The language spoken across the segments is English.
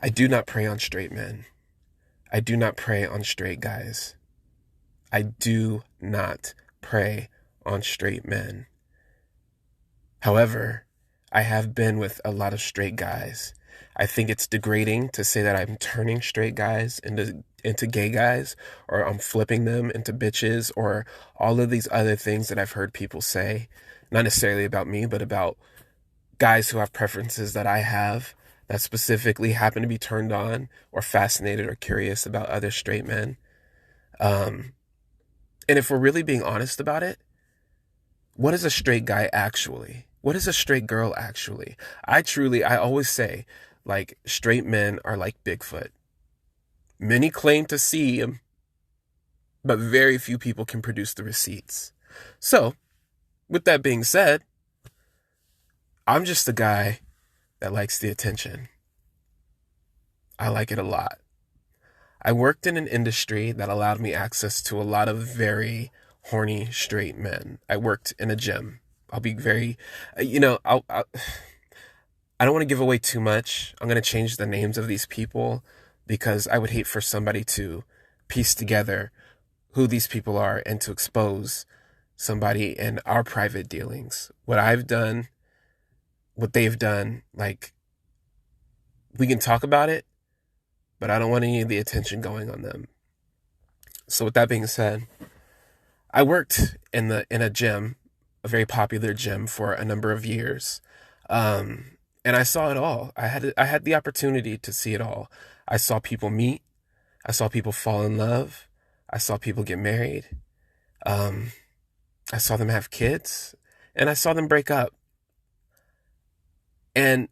I do not prey on straight men. I do not prey on straight guys. I do not prey on straight men. However, I have been with a lot of straight guys. I think it's degrading to say that I'm turning straight guys into gay guys, or I'm flipping them into bitches, or all of these other things that I've heard people say, not necessarily about me, but about guys who have preferences that I have, that specifically happen to be turned on or fascinated or curious about other straight men. Um, and if we're really being honest about it, what is a straight guy actually? What is a straight girl actually? I always say, like, straight men are like Bigfoot. Many claim to see him, but very few people can produce the receipts. So, with that being said, I'm just a guy that likes the attention. I like it a lot. I worked in an industry that allowed me access to a lot of very horny straight men. I worked in a gym. I'll be very, I don't want to give away too much. I'm going to change the names of these people because I would hate for somebody to piece together who these people are and to expose somebody in our private dealings. What I've done, what they've done, like, we can talk about it, but I don't want any of the attention going on them. So with that being said, I worked in a gym, a very popular gym, for a number of years. And I saw it all. I had the opportunity to see it all. I saw people meet. I saw people fall in love. I saw people get married. I saw them have kids, and I saw them break up. And,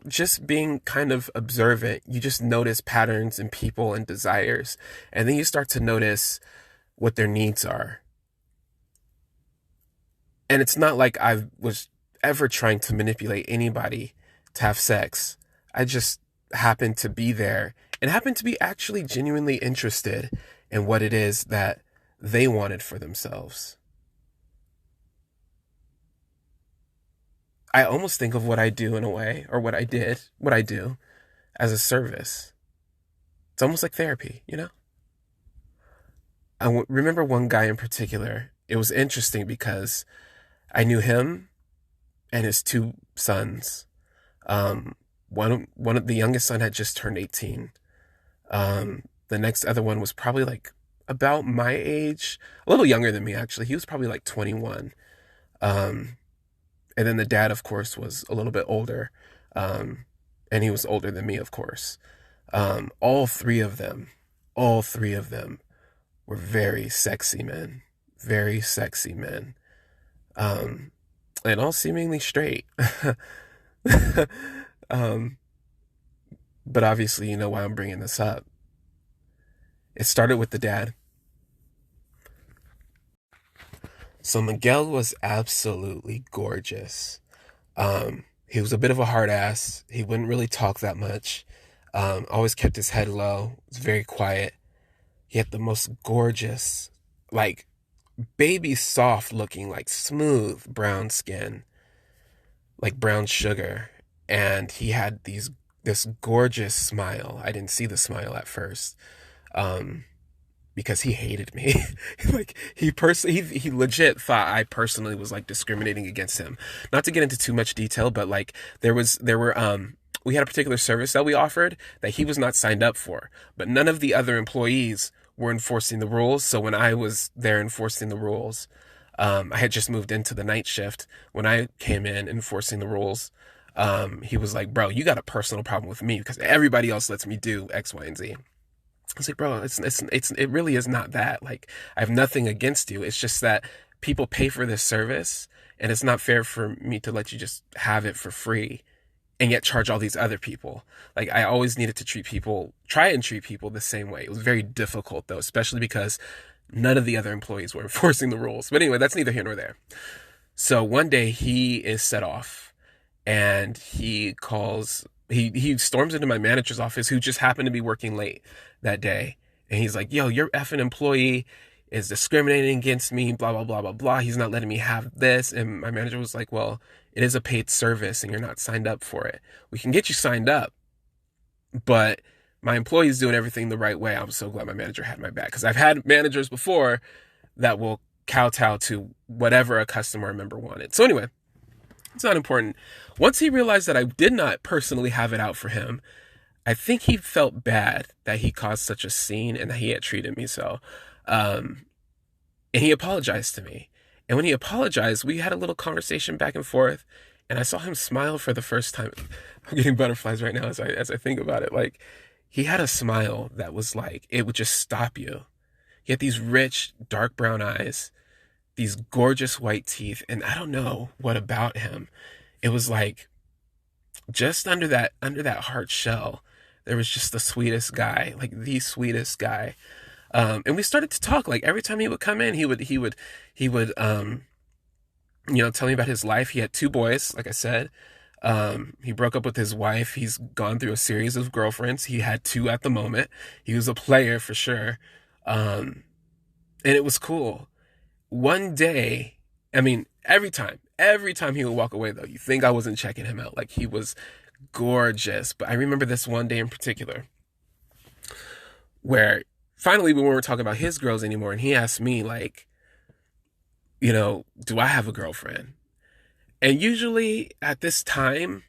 just being kind of observant, you just notice patterns in people and desires. And then you start to notice what their needs are. And it's not like I was ever trying to manipulate anybody to have sex. I just happened to be there and happened to be actually genuinely interested in what it is that they wanted for themselves. I almost think of what I do in a way, or what I do, as a service. It's almost like therapy, remember one guy in particular. It was interesting because I knew him and his two sons. One of the youngest son had just turned 18. The next other one was probably like about my age, a little younger than me actually. He was probably like 21. And then the dad, of course, was a little bit older. And he was older than me, of course. All three of them were very sexy men. Very sexy men. And all seemingly straight. But obviously, you know why I'm bringing this up. It started with the dad. So Miguel was absolutely gorgeous. He was a bit of a hard ass. He wouldn't really talk that much. Always kept his head low. Was very quiet. He had the most gorgeous, like, baby soft looking, like, smooth brown skin, like brown sugar. And he had this gorgeous smile. I didn't see the smile at first. Because he hated me. Like, he legit thought I personally was, like, discriminating against him. Not to get into too much detail, but, like, we had a particular service that we offered that he was not signed up for, but none of the other employees were enforcing the rules. So when I was there enforcing the rules, I had just moved into the night shift. When I came in enforcing the rules, he was like, bro, you got a personal problem with me because everybody else lets me do X, Y, and Z. I was like, bro, it really is not that. Like, I have nothing against you. It's just that people pay for this service, and it's not fair for me to let you just have it for free and yet charge all these other people. Like, I always needed to try and treat people the same way. It was very difficult, though, especially because none of the other employees were enforcing the rules. But anyway, that's neither here nor there. So one day he is set off, and he storms into my manager's office, who just happened to be working late that day. And he's like, yo, your effing employee is discriminating against me, blah, blah, blah, blah, blah. He's not letting me have this. And my manager was like, well, it is a paid service and you're not signed up for it. We can get you signed up, but my employee's doing everything the right way. I'm so glad my manager had my back, because I've had managers before that will kowtow to whatever a customer or member wanted. So anyway, it's not important. Once he realized that I did not personally have it out for him, I think he felt bad that he caused such a scene and that he had treated me so. And he apologized to me. And when he apologized, we had a little conversation back and forth. And I saw him smile for the first time. I'm getting butterflies right now as I think about it. Like, he had a smile that was like, it would just stop you. He had these rich, dark brown eyes, these gorgeous white teeth. And I don't know what about him. It was like, just under that hard shell, there was just the sweetest guy, like the sweetest guy. And we started to talk. Like, every time he would come in, he would tell me about his life. He had 2 boys, like I said. He broke up with his wife. He's gone through a series of girlfriends. He had 2 at the moment. He was a player for sure. And it was cool. One day, I mean, every time he would walk away, though, you think I wasn't checking him out. Like, he was gorgeous. But I remember this one day in particular where finally we weren't talking about his girls anymore. And he asked me, like, do I have a girlfriend? And usually at this time,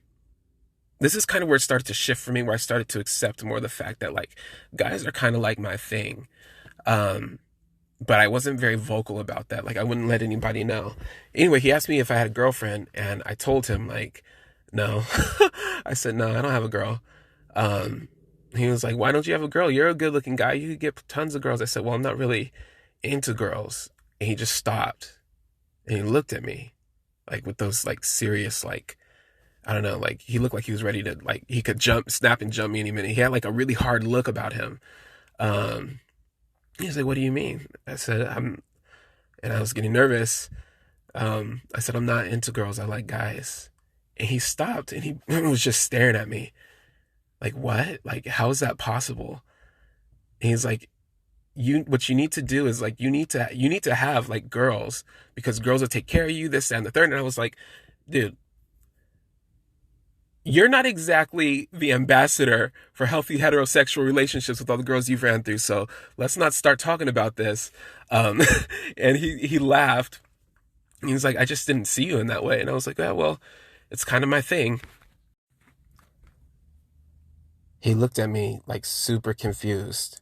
this is kind of where it started to shift for me, where I started to accept more the fact that, like, guys are kind of like my thing. But I wasn't very vocal about that. Like, I wouldn't let anybody know. Anyway, he asked me if I had a girlfriend, and I told him, like, no. I said, no, I don't have a girl. He was like, why don't you have a girl? You're a good looking guy. You could get tons of girls. I said, well, I'm not really into girls. And he just stopped and he looked at me, like, with those, like, serious, like, I don't know, like, he looked like he was ready to, like, he could snap and jump me any minute. He had, like, a really hard look about him. He was like, what do you mean? I said, and I was getting nervous. I said, I'm not into girls. I like guys. And he stopped and he was just staring at me. Like, what? Like, how is that possible? And he's like, what you need to do is, like, you need to have, like, girls, because girls will take care of you, this, and the third. And I was like, dude, you're not exactly the ambassador for healthy heterosexual relationships with all the girls you've ran through. So let's not start talking about this. And he laughed. He was like, I just didn't see you in that way. And I was like, yeah, well, it's kind of my thing. He looked at me, like, super confused.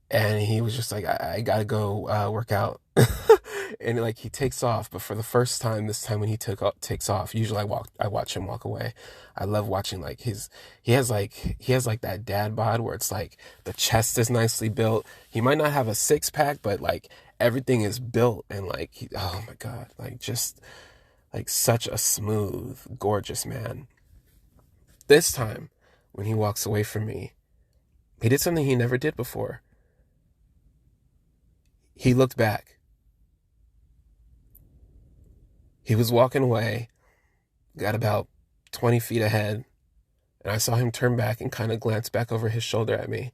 And he was just like, I gotta go work out. And, like, he takes off. But for the first time, this time when he takes off, usually I watch him walk away. I love watching, like, he has that dad bod where it's like the chest is nicely built. He might not have a 6-pack, but, like, everything is built. And, like, oh my God, like, just, like, such a smooth, gorgeous man. This time, when he walks away from me, he did something he never did before. He looked back. He was walking away, got about 20 feet ahead, and I saw him turn back and kind of glance back over his shoulder at me.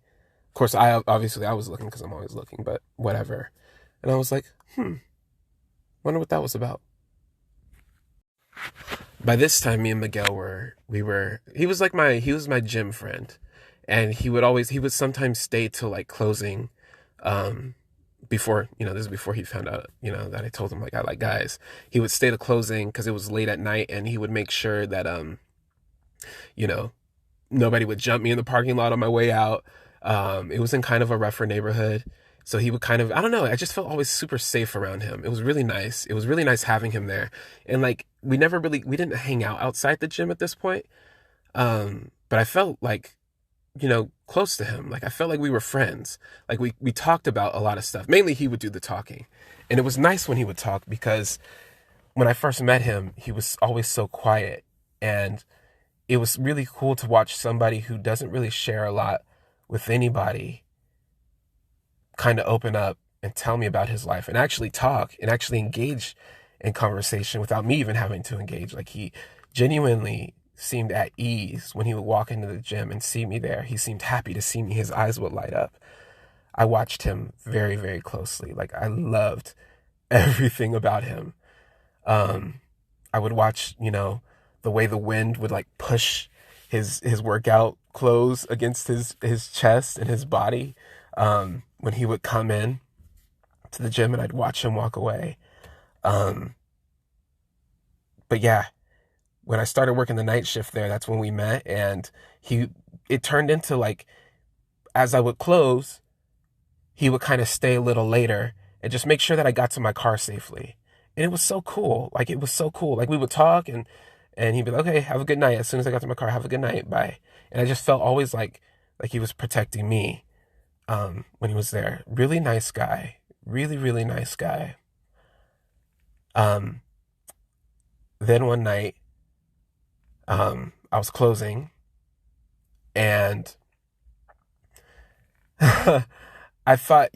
Of course, I was looking, because I'm always looking, but whatever. And I was like, wonder what that was about. By this time, me and Miguel he was my gym friend. And he would sometimes stay till, like, closing, before, this is before he found out, that I told him, like, I like guys. He would stay to closing because it was late at night, and he would make sure that, nobody would jump me in the parking lot on my way out. It was in kind of a rougher neighborhood. So he would kind of, I don't know, I just felt always super safe around him. It was really nice. It was really nice having him there. And, like, we didn't hang out outside the gym at this point. But I felt like, close to him. Like, I felt like we were friends. Like, we talked about a lot of stuff. Mainly he would do the talking. And it was nice when he would talk, because when I first met him, he was always so quiet. And it was really cool to watch somebody who doesn't really share a lot with anybody kind of open up and tell me about his life and actually talk and actually engage in conversation without me even having to engage. Like, he genuinely seemed at ease when he would walk into the gym and see me there. He seemed happy to see me. His eyes would light up. I watched him very, very closely. Like, I loved everything about him. I would watch, the way the wind would, like, push his workout clothes against his chest and his body when he would come in to the gym, and I'd watch him walk away. But yeah, when I started working the night shift there, that's when we met, and it turned into like, as I would close, he would kind of stay a little later and just make sure that I got to my car safely. And it was so cool. Like, it was so cool. Like, we would talk, and he'd be like, okay, have a good night. As soon as I got to my car, have a good night. Bye. And I just felt always like he was protecting me when he was there. Really nice guy. Really, really nice guy. Then one night, I was closing, and I thought,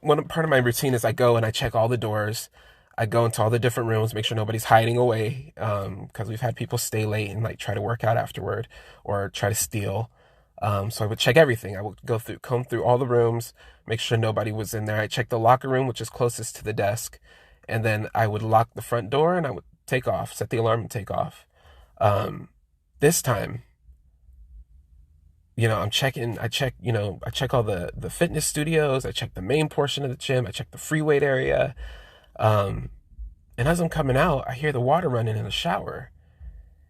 one part of my routine is I go and I check all the doors. I go into all the different rooms, make sure nobody's hiding away, because we've had people stay late and like try to work out afterward or try to steal. So I would check everything. I would comb through all the rooms, make sure nobody was in there. I checked the locker room, which is closest to the desk, and then I would lock the front door and I would take off, set the alarm and take off. This time, I check all the fitness studios. I check the main portion of the gym. I check the free weight area. And as I'm coming out, I hear the water running in the shower.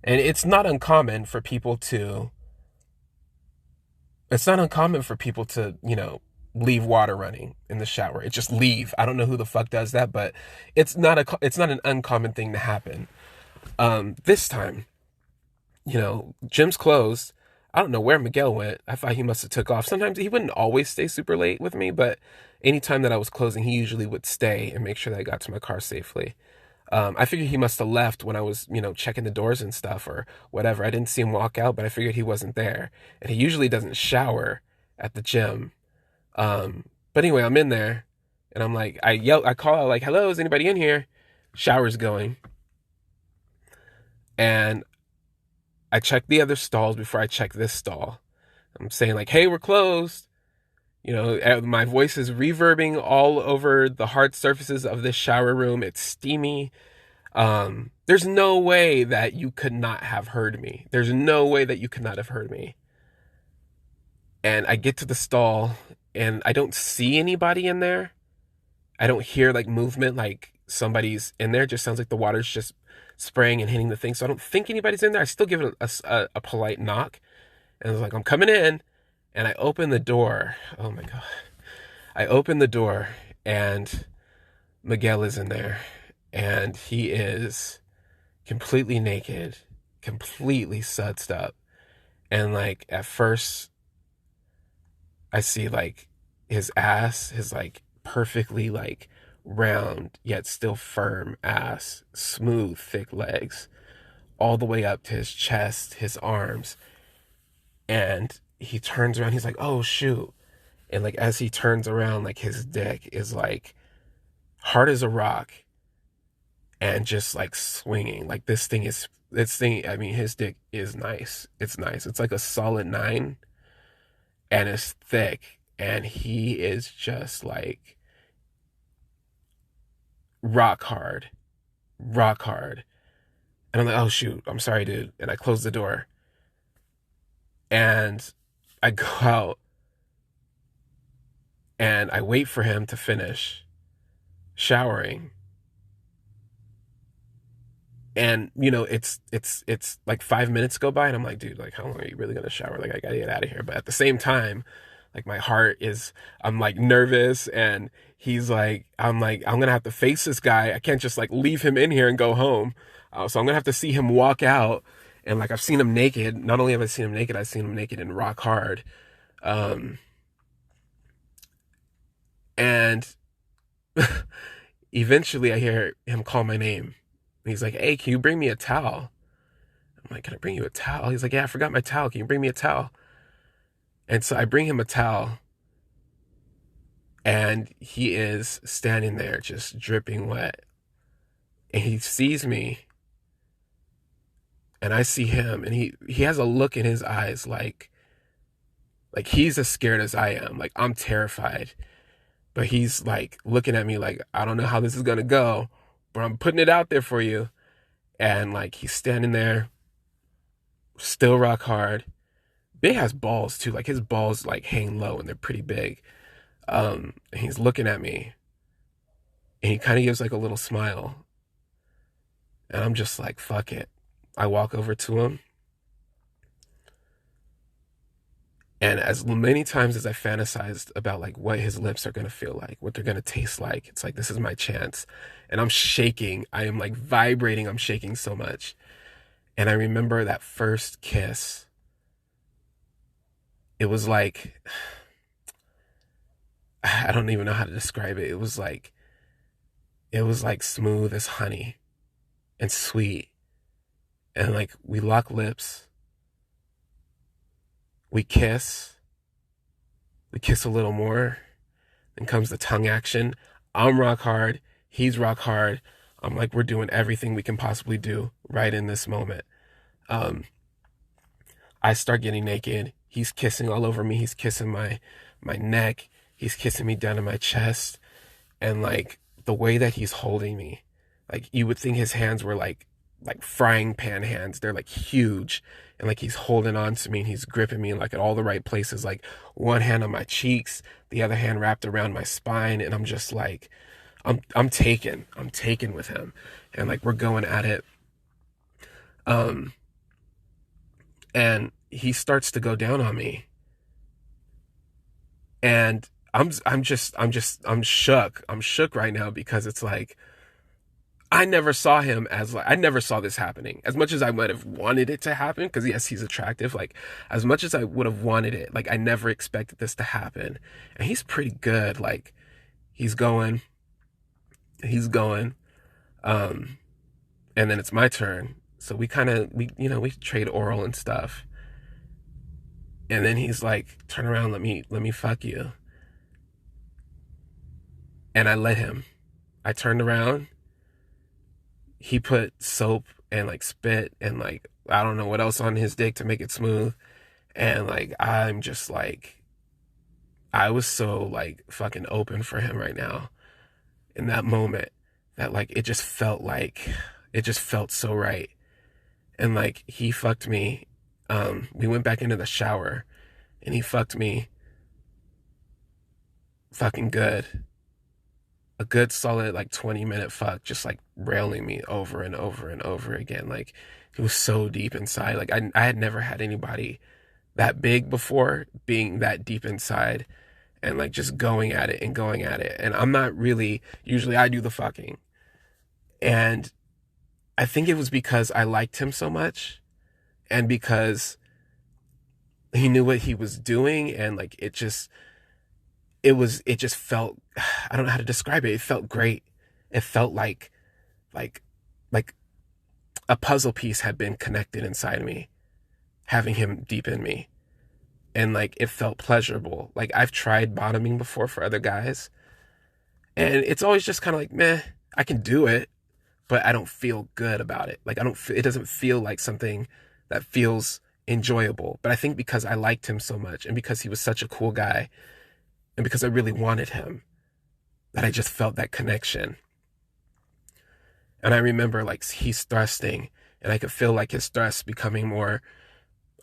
And it's not uncommon for people to, leave water running in the shower. It just leave. I don't know who the fuck does that, but it's not an uncommon thing to happen. This time, gym's closed. I don't know where Miguel went. I thought he must have took off. Sometimes he wouldn't always stay super late with me, but anytime that I was closing, he usually would stay and make sure that I got to my car safely. I figured he must have left when I was, checking the doors and stuff or whatever. I didn't see him walk out, but I figured he wasn't there. And he usually doesn't shower at the gym. But anyway, I'm in there, and I'm like, I call out like, hello, is anybody in here? Shower's going. And I check the other stalls before I check this stall. I'm saying like, hey, we're closed. My voice is reverbing all over the hard surfaces of this shower room. It's steamy. There's no way that you could not have heard me. There's no way that you could not have heard me. And I get to the stall, and I don't see anybody in there. I don't hear like movement, like somebody's in there. It just sounds like the water's just spraying and hitting the thing. So I don't think anybody's in there. I still give it a polite knock. And I was like, I'm coming in. And I open the door. Oh my God. I open the door, and Miguel is in there. And he is completely naked, completely sudsed up. And like at first, I see like his ass, his like perfectly like round yet still firm ass, smooth, thick legs, all the way up to his chest, his arms. And he turns around, he's like, oh shoot. And like as he turns around, like his dick is like hard as a rock and just like swinging. Like his dick is nice. It's nice. It's like a solid 9, and it's thick, and he is just like rock hard. And I'm like, oh shoot, I'm sorry, dude. And I close the door, and I go out, and I wait for him to finish showering. And it's like 5 minutes go by, and I'm like, dude, like, how long are you really gonna shower? Like, I gotta get out of here. But at the same time, like, my heart is, I'm like nervous, and he's like, I'm gonna have to face this guy. I can't just like leave him in here and go home. So I'm gonna have to see him walk out. And like, I've seen him naked. Not only have I seen him naked, I've seen him naked and rock hard. And eventually I hear him call my name. And he's like, hey, can you bring me a towel? I'm like, can I bring you a towel? He's like, yeah, I forgot my towel. Can you bring me a towel? And so I bring him a towel, and he is standing there just dripping wet. And he sees me, and I see him, and he has a look in his eyes like he's as scared as I am. Like, I'm terrified. But he's like looking at me like, I don't know how this is gonna go, but I'm putting it out there for you. And like, he's standing there, Still rock hard. Big has balls too. Like his balls like hang low and they're pretty big. And he's looking at me and he kind of gives like a little smile. And I'm just like, fuck it. I walk over to him. And as many times as I fantasized about like what his lips are going to feel like, what they're going to taste like, it's like, this is my chance. And I'm shaking. I am like vibrating. I'm shaking so much. And I remember that first kiss. It was like, I don't even know how to describe it. It was like smooth as honey and sweet. And like we lock lips, we kiss a little more. Then comes the tongue action. I'm rock hard, he's rock hard. I'm like, we're doing everything we can possibly do right in this moment. Um, I start getting naked. He's kissing all over me. He's kissing my neck. He's kissing me down in my chest. And like the way that he's holding me, like you would think his hands were like frying pan hands. They're like huge. And like he's holding on to me and he's gripping me like at all the right places, like one hand on my cheeks, the other hand wrapped around my spine. And I'm just like, I'm taken with him. And like we're going at it. Um, and he starts to go down on me. And I'm shook. I'm shook right now because it's like, I never saw him as like, I never saw this happening as much as I might have wanted it to happen. Cause yes, he's attractive. Like as much as I would have wanted it, like I never expected this to happen. And he's pretty good. Like he's going, um, and then it's my turn. So we we trade oral and stuff. And then he's like, turn around, let me fuck you. And I let him. I turned around. He put soap and like spit and like, I don't know what else on his dick to make it smooth. And like, I'm just like, I was so like fucking open for him right now in that moment that like, it just felt so right. And like, he fucked me. We went back into the shower and he fucked me fucking good. A good solid like 20-minute fuck, just like railing me over and over and over again. Like it was so deep inside. Like I had never had anybody that big before being that deep inside and like just going at it and going at it. And I'm not really, usually I do the fucking. And I think it was because I liked him so much and because he knew what he was doing and like it just felt, I don't know how to describe it. It felt great. It felt like like a puzzle piece had been connected inside me, having him deep in me. And like it felt pleasurable. Like I've tried bottoming before for other guys. And it's always just kind of like, meh, I can do it, but I don't feel good about it. Like it doesn't feel like something that feels enjoyable. But I think because I liked him so much and because he was such a cool guy and because I really wanted him, that I just felt that connection. And I remember like he's thrusting and I could feel like his thrust becoming more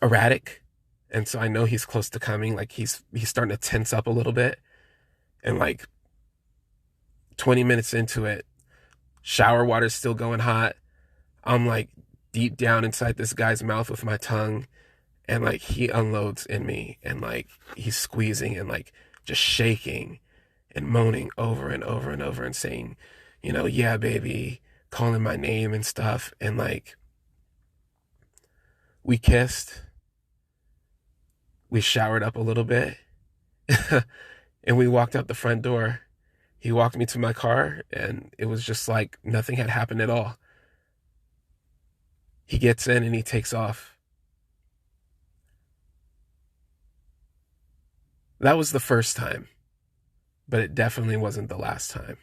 erratic. And so I know he's close to coming. Like he's starting to tense up a little bit. And like 20 minutes into it, shower water's still going hot. I'm like deep down inside this guy's mouth with my tongue. And like he unloads in me and like he's squeezing and like just shaking and moaning over and over and over and saying, yeah, baby, calling my name and stuff. And like, we kissed, we showered up a little bit and we walked out the front door. He walked me to my car and it was just like nothing had happened at all. He gets in and he takes off. That was the first time, but it definitely wasn't the last time.